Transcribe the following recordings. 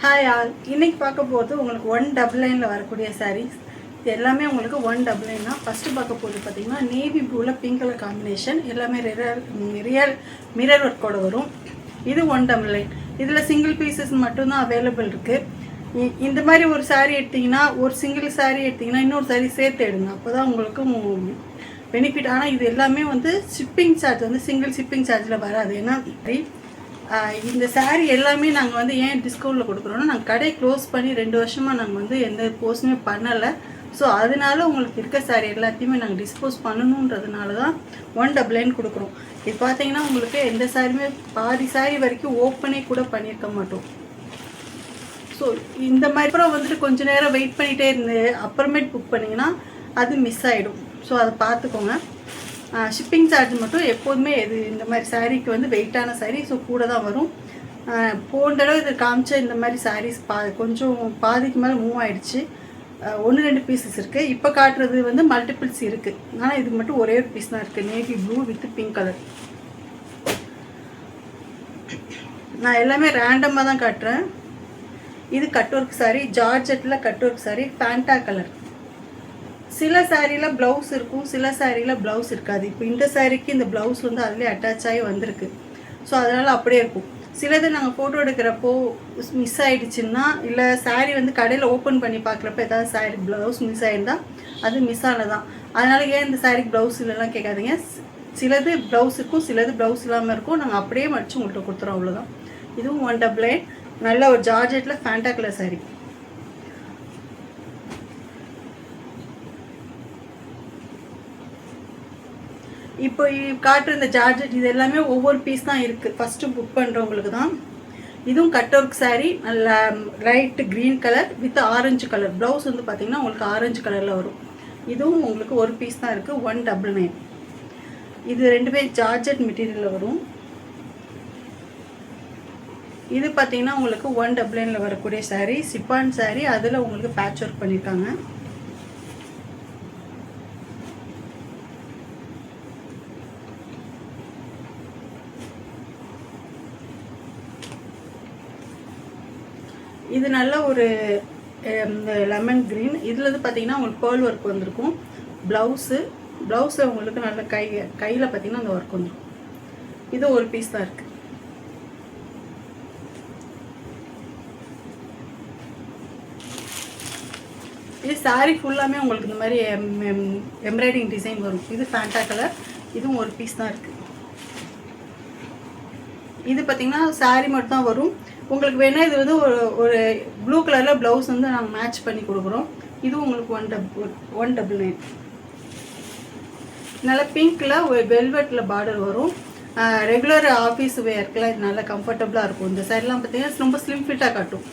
Hi all, இன்னைக்கு பார்க்க போகிறது உங்களுக்கு 199 வரக்கூடிய சாரீஸ். இது எல்லாமே உங்களுக்கு 199 தான். ஃபஸ்ட்டு பார்க்க போகிறது பார்த்தீங்கன்னா நேவி ப்ளூவில் பிங்க் கலர் காம்பினேஷன், எல்லாமே ரியல் மிரர் ஒர்க்கோட வரும். இது 199. இதில் சிங்கிள் பீசஸ் மட்டும்தான் அவைலபிள் இருக்குது. இந்த மாதிரி ஒரு சாரீ எடுத்திங்கன்னா, ஒரு சிங்கிள் சாரீ எடுத்திங்கன்னா இன்னொரு சாரீ சேர்த்து எடுங்க, அப்போ தான் உங்களுக்கு பெனிஃபிட். ஆனால் இது எல்லாமே வந்து ஷிப்பிங் சார்ஜ் வந்து சிங்கிள் ஷிப்பிங் சார்ஜில் வராது. ஏன்னா இந்த சாரீ எல்லாமே நாங்கள் வந்து ஏன் டிஸ்கவுண்ட்டில் கொடுக்குறோன்னா, நாங்கள் கடை க்ளோஸ் பண்ணி 2 வருஷமாக நாங்கள் வந்து எந்த போஸ்ட்டுமே பண்ணலை. ஸோ அதனால உங்களுக்கு இருக்க சாரீ எல்லாத்தையுமே நாங்கள் டிஸ்போஸ் பண்ணணுன்றதுனால தான் 199 கொடுக்குறோம். இது பார்த்தீங்கன்னா உங்களுக்கு எந்த சாரியுமே பாதி சாரீ வரைக்கும் ஓப்பனே கூட பண்ணியிருக்க மாட்டோம். ஸோ இந்த மாதிரி அப்புறம் வந்துட்டு கொஞ்சம் நேரம் வெயிட் பண்ணிகிட்டே இருந்து அப்புறமேட் புக் பண்ணிங்கன்னா அது மிஸ் ஆகிடும். ஸோ அதை பார்த்துக்கோங்க. ஷிப்பிங் சார்ஜ் மட்டும் எப்போதுமே இந்த மாதிரி சாரீக்கு வந்து வெயிட்டான சாரீ, ஸோ கூட தான் வரும். போன தடவை இது காமிச்ச இந்த மாதிரி சாரீஸ் கொஞ்சம் பாதிக்கு மேலே மூவ் ஆகிடுச்சு. 1-2 பீசஸ் இருக்குது. இப்போ காட்டுறது வந்து மல்டிபிள்ஸ் இருக்குது, ஆனால் இதுக்கு மட்டும் ஒரே ஒரு பீஸ் தான் இருக்குது. Navy blue with pink colour. நான் எல்லாமே ரேண்டமாக தான் காட்டுறேன். இது கட் ஒர்க் சாரீ, ஜார்ஜெட்டில் cut work sari, Fanta colour. சில சாரியில் ப்ளவுஸ் இருக்கும், சில சாரியில் ப்ளவுஸ் இருக்காது. இப்போ இந்த சாரீக்கு இந்த ப்ளவுஸ் வந்து அதிலே அட்டாச் ஆகி வந்திருக்கு. ஸோ அதனால் அப்படியே இருக்கும். சிலது நாங்கள் ஃபோட்டோ எடுக்கிறப்போ மிஸ் ஆகிடுச்சுன்னா, இல்லை சாரீ வந்து கடையில் ஓப்பன் பண்ணி பார்க்குறப்ப ஏதாவது சாரீ ப்ளவுஸ் மிஸ் ஆகிருந்தால் அது மிஸ் ஆனதான். அதனால் ஏன் இந்த சாரீக்கு ப்ளவுஸ் இல்லைலாம் கேட்காதீங்க. சிலது ப்ளவுஸ் இருக்கும், சிலது ப்ளவுஸ் இல்லாமல் இருக்கும். நாங்கள் அப்படியே மடித்து உங்கள்கிட்ட கொடுத்துறோம், அவ்வளோதான். இதுவும் 199. நல்ல ஒரு ஜார்ஜெட்டில் ஃபேண்டா கலர் சாரீ. இப்போ காட்டுற இந்த ஜார்ஜெட் இது எல்லாமே ஒவ்வொரு பீஸ் தான் இருக்குது. ஃபஸ்ட்டு புக் பண்ணுறவங்களுக்கு தான். இதுவும் கட் ஒர்க் சாரீ, நல்ல light green colour with orange colour. Blouse வந்து பார்த்திங்கன்னா உங்களுக்கு ஆரஞ்சு கலரில் வரும். இதுவும் உங்களுக்கு ஒரு பீஸ் தான் இருக்குது. 199. இது ரெண்டுமே ஜார்ஜெட் மெட்டீரியலில் வரும். இது பார்த்திங்கன்னா உங்களுக்கு 199 வரக்கூடிய சாரீ, சிப்பான் சாரீ. அதில் உங்களுக்கு பேட்ச் ஒர்க் பண்ணியிருக்காங்க. இது நல்ல ஒரு லெமன் க்ரீன். இதில் வந்து பார்த்திங்கன்னா உங்களுக்கு பேர்ல் ஒர்க் வந்திருக்கும். ப்ளவுஸில் உங்களுக்கு நல்ல கையில் பார்த்திங்கன்னா அந்த ஒர்க் வந்துடும். இது ஒரு பீஸ் தான் இருக்குது. இது சாரீ ஃபுல்லாமே உங்களுக்கு இந்த மாதிரி எம்ப்ராய்டிங் டிசைன் வரும். இது ஃபேண்டா கலர். இதுவும் ஒரு பீஸ் தான் இருக்குது. இது பார்த்திங்கன்னா சாரீ மட்டும் தான் வரும். உங்களுக்கு வேணால் இது வந்து ஒரு ப்ளூ கலரில் ப்ளவுஸ் வந்து நாங்கள் மேட்ச் பண்ணி கொடுக்குறோம். இதுவும் உங்களுக்கு 199. நல்லா பிங்க்கில் ஒரு வெல்வெட்டில் பார்டர் வரும். ரெகுலர் ஆஃபீஸ் வேர்க்கெலாம் இது நல்லா கம்ஃபர்டபுளாக இருக்கும். இந்த சாரீலாம் பார்த்திங்கன்னா ரொம்ப ஸ்லிம் ஃபிட்டாக காட்டும்.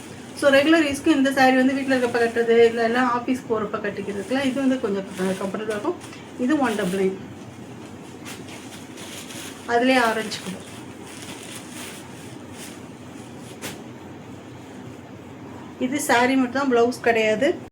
ஸோ ரெகுலர் யூஸ்க்கு இந்த சாரீ வந்து வீட்டில் இருக்கப்போ கட்டுறது, இல்லைலாம் ஆஃபீஸ் போகிறப்ப கட்டிக்கிறதுக்குலாம் இது வந்து கொஞ்சம் கம்ஃபர்டபுளாக இருக்கும். இது 199. அதிலே ஆரஞ்சு கலர். இது சாரீ மட்டும் தான், ப்ளவுஸ் கிடையாது.